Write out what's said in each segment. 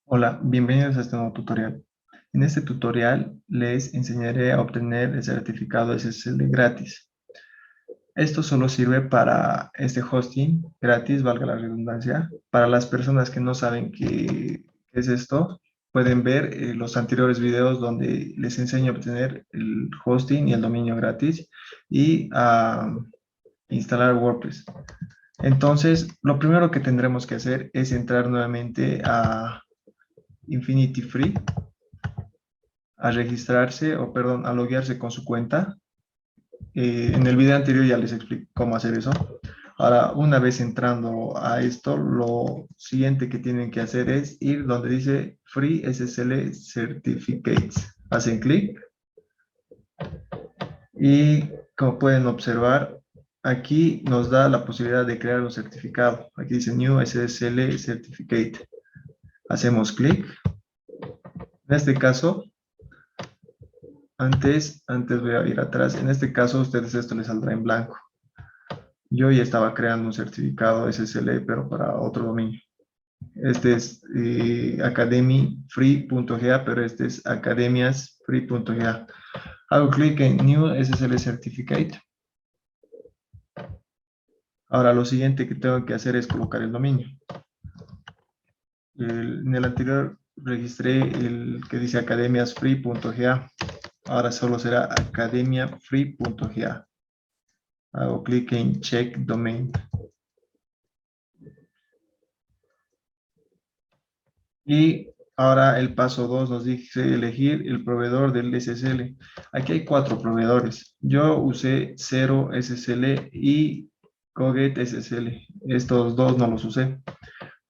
Hola, bienvenidos a este nuevo tutorial. En este tutorial les enseñaré a obtener el certificado SSL gratis. Esto solo sirve para este hosting gratis, valga la redundancia. Para las personas que no saben qué es esto, pueden ver los anteriores videos donde les enseño a obtener el hosting y el dominio gratis y a instalar WordPress. Entonces, lo primero que tendremos que hacer es entrar nuevamente a Infinity Free, a registrarse, o perdón, a loguearse con su cuenta. En el video anterior ya les expliqué cómo hacer eso. Ahora, una vez entrando a esto, lo siguiente que tienen que hacer es ir donde dice Free SSL Certificates. Hacen clic y como pueden observar, aquí nos da la posibilidad de crear un certificado. Aquí dice New SSL Certificate. Hacemos clic. En este caso, antes voy a ir atrás. En este caso, a ustedes esto les saldrá en blanco. Yo ya estaba creando un certificado SSL, pero para otro dominio. Este es academyfree.ga, pero este es academiasfree.ga. Hago clic en New SSL Certificate. Ahora lo siguiente que tengo que hacer es colocar el dominio. En el anterior registré el que dice academiasfree.ga. Ahora solo será academiafree.ga. Hago clic en Check Domain. Y ahora el paso 2 nos dice elegir el proveedor del SSL. Aquí hay 4 proveedores. Yo usé 0 SSL y Coget SSL. Estos dos no los usé,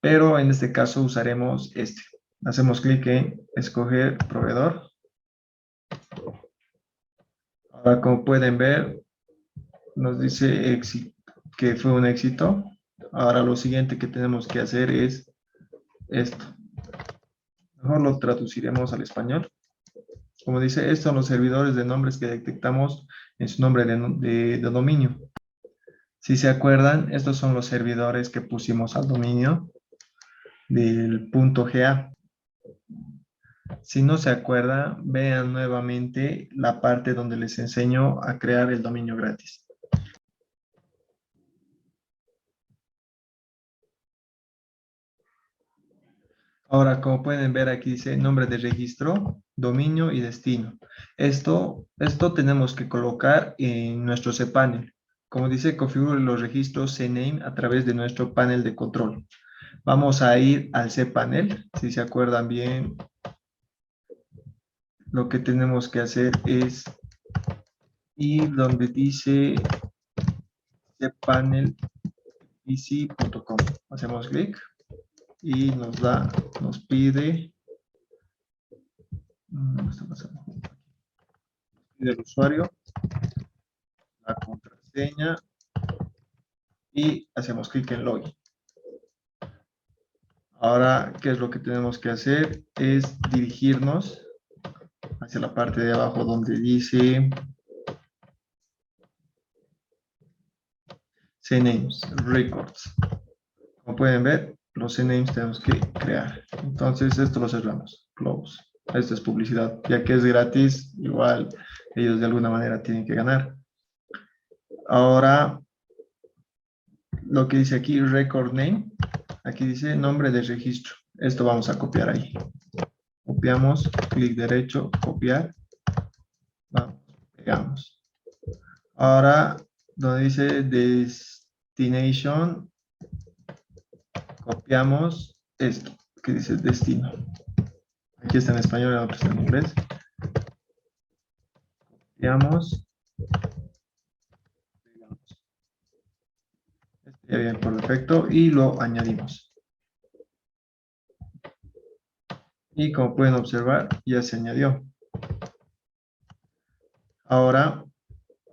pero en este caso usaremos este. Hacemos clic en escoger proveedor. Ahora, como pueden ver, nos dice que fue un éxito. Ahora lo siguiente que tenemos que hacer es esto. Mejor lo traduciremos al español. Como dice, estos son los servidores de nombres que detectamos en su nombre de dominio. Si se acuerdan, estos son los servidores que pusimos al dominio del .ga. Si no se acuerdan, vean nuevamente la parte donde les enseño a crear el dominio gratis. Ahora, como pueden ver, aquí dice nombre de registro, dominio y destino. Esto tenemos que colocar en nuestro cPanel. Como dice, configure los registros CNAME a través de nuestro panel de control. Vamos a ir al cPanel. Si se acuerdan bien, lo que tenemos que hacer es ir donde dice cpanelpc.com. Hacemos clic y nos pide, está pasando? Pide el usuario, la contraseña y hacemos clic en login. Ahora, ¿qué es lo que tenemos que hacer? Es dirigirnos hacia la parte de abajo donde dice CNAMES, Records. Como pueden ver, los CNAMES tenemos que crear. Entonces, esto lo cerramos. Close. Esto es publicidad. Ya que es gratis, igual ellos de alguna manera tienen que ganar. Ahora, lo que dice aquí, record name, aquí dice nombre de registro. Esto vamos a copiar ahí. Copiamos, clic derecho, copiar. Vamos, pegamos. Ahora, donde dice destination, copiamos esto, que dice destino. Aquí está en español, en otro está en inglés. Copiamos. Este ya viene por defecto y lo añadimos. Y como pueden observar, ya se añadió. Ahora,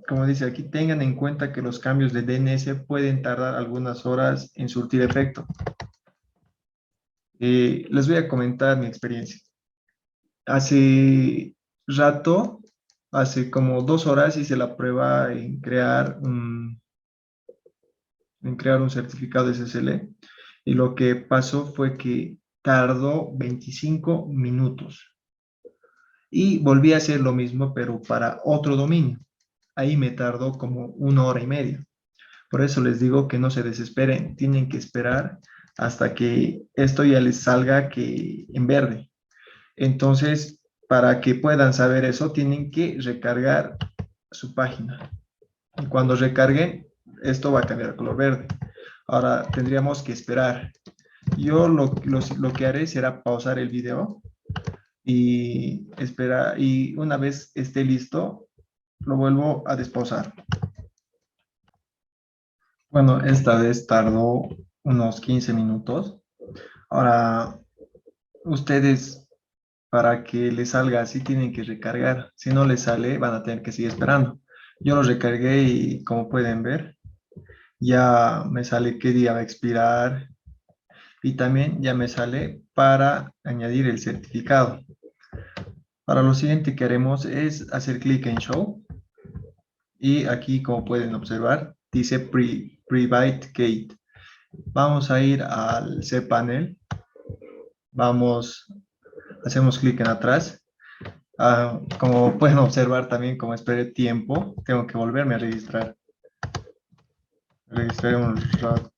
como dice aquí, tengan en cuenta que los cambios de DNS pueden tardar algunas horas en surtir efecto. Les voy a comentar mi experiencia. Hace rato, hace como 2 horas hice la prueba en crear un certificado SSL y lo que pasó fue que tardó 25 minutos. Y volví a hacer lo mismo, pero para otro dominio. Ahí me tardó como 1 hora y media. Por eso les digo que no se desesperen, tienen que esperar hasta que esto ya les salga que en verde. Entonces, para que puedan saber eso, tienen que recargar su página. Y cuando recarguen, esto va a cambiar a color verde. Ahora tendríamos que esperar. Yo lo que haré será pausar el video y esperar. Y una vez esté listo, lo vuelvo a despausar. Bueno, esta vez tardó unos 15 minutos. Ahora, ustedes, para que les salga así, tienen que recargar. Si no les sale, van a tener que seguir esperando. Yo lo recargué y como pueden ver, ya me sale qué día va a expirar y también ya me sale para añadir el certificado. Ahora lo siguiente que haremos es hacer clic en Show y aquí como pueden observar dice Private Gate. Vamos a ir al cPanel, hacemos clic en atrás. Como pueden observar también, como esperé tiempo, tengo que volverme a registrar. Registraré un rato.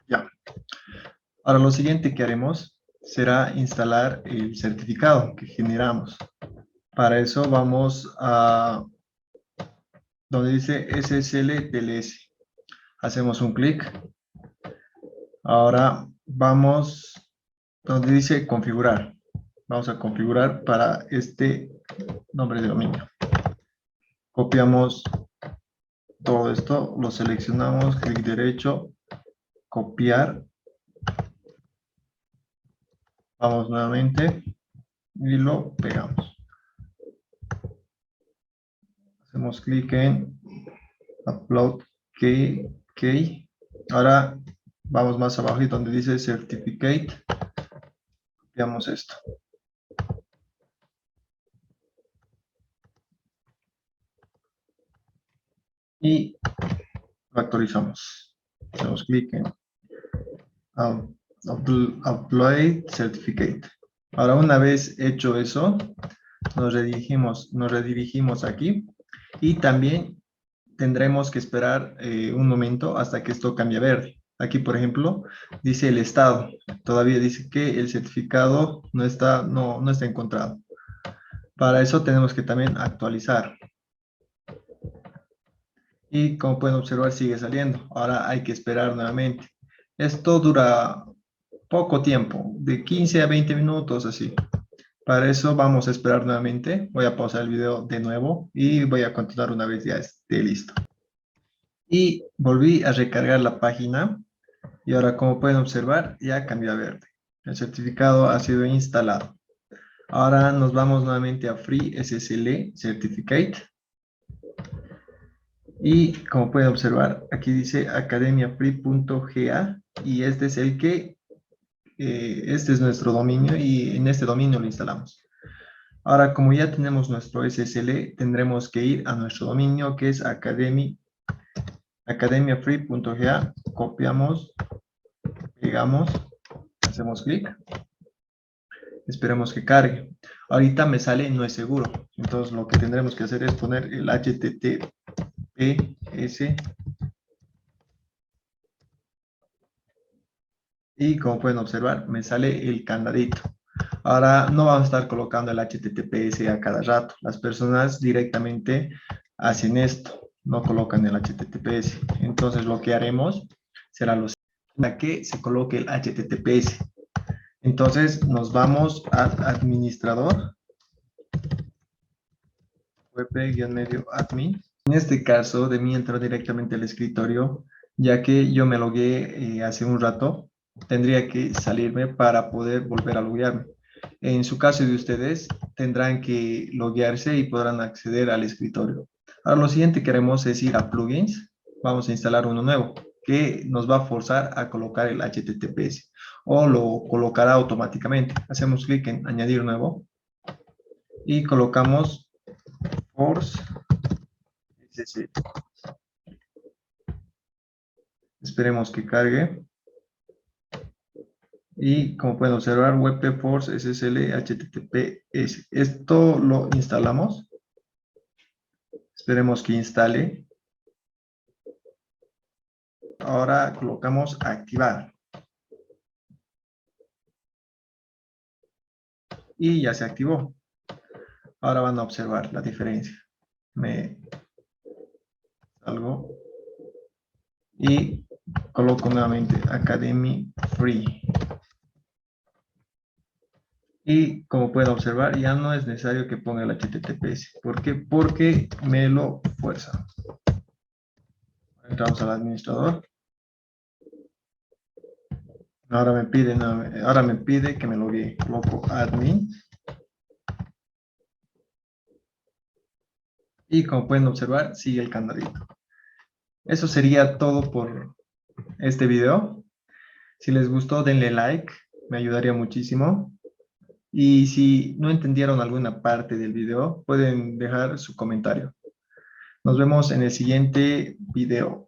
Ya. Ahora lo siguiente que haremos será instalar el certificado que generamos. Para eso vamos a donde dice SSL DLS. Hacemos un clic. Ahora vamos donde dice configurar. Vamos a configurar para este nombre de dominio. Copiamos todo esto, lo seleccionamos, clic derecho, copiar. Vamos nuevamente y lo pegamos. Hacemos clic en Upload Key. Ahora vamos más abajo y donde dice Certificate. Copiamos esto. Y lo actualizamos. Hacemos clic en Upload Certificate. Ahora una vez hecho eso, nos redirigimos aquí y también tendremos que esperar un momento hasta que esto cambie a verde. Aquí, por ejemplo, dice el estado. Todavía dice que el certificado no está encontrado. Para eso tenemos que también actualizar. Y como pueden observar, sigue saliendo. Ahora hay que esperar nuevamente. Esto dura poco tiempo, de 15 a 20 minutos así. Para eso vamos a esperar nuevamente. Voy a pausar el video de nuevo y voy a continuar una vez ya esté listo. Y volví a recargar la página y ahora como pueden observar ya cambió a verde. El certificado ha sido instalado. Ahora nos vamos nuevamente a Free SSL Certificate y como pueden observar aquí dice academiafree.ga y este es este es nuestro dominio y en este dominio lo instalamos. Ahora, como ya tenemos nuestro SSL, tendremos que ir a nuestro dominio que es academiafree.ga, copiamos, pegamos, hacemos clic, esperemos que cargue. Ahorita me sale no es seguro, entonces lo que tendremos que hacer es poner el HTTPS y como pueden observar me sale el candadito. Ahora no vamos a estar colocando el HTTPS a cada rato. Las personas directamente hacen esto, no colocan el HTTPS. Entonces lo que haremos será para que se coloque el HTTPS. Entonces nos vamos al administrador, wp-medio admin. En este caso de mí entro directamente al escritorio, ya que yo me logué hace un rato, tendría que salirme para poder volver a loguearme. En su caso de ustedes, tendrán que loguearse y podrán acceder al escritorio. Ahora lo siguiente que haremos es ir a plugins. Vamos a instalar uno nuevo que nos va a forzar a colocar el HTTPS o lo colocará automáticamente. Hacemos clic en añadir nuevo y colocamos force SSL. Esperemos que cargue. Y como pueden observar, WebTForce SSL HTTPS. Esto lo instalamos. Esperemos que instale. Ahora colocamos activar. Y ya se activó. Ahora van a observar la diferencia. Me salgo y coloco nuevamente Academy Free. Y como pueden observar, ya no es necesario que ponga el HTTPS. ¿Por qué? Porque me lo fuerza. Entramos al administrador. Ahora me pide que me loguee. Coloco admin. Y como pueden observar, sigue el candadito. Eso sería todo por este video. Si les gustó, denle like. Me ayudaría muchísimo. Y si no entendieron alguna parte del video, pueden dejar su comentario. Nos vemos en el siguiente video.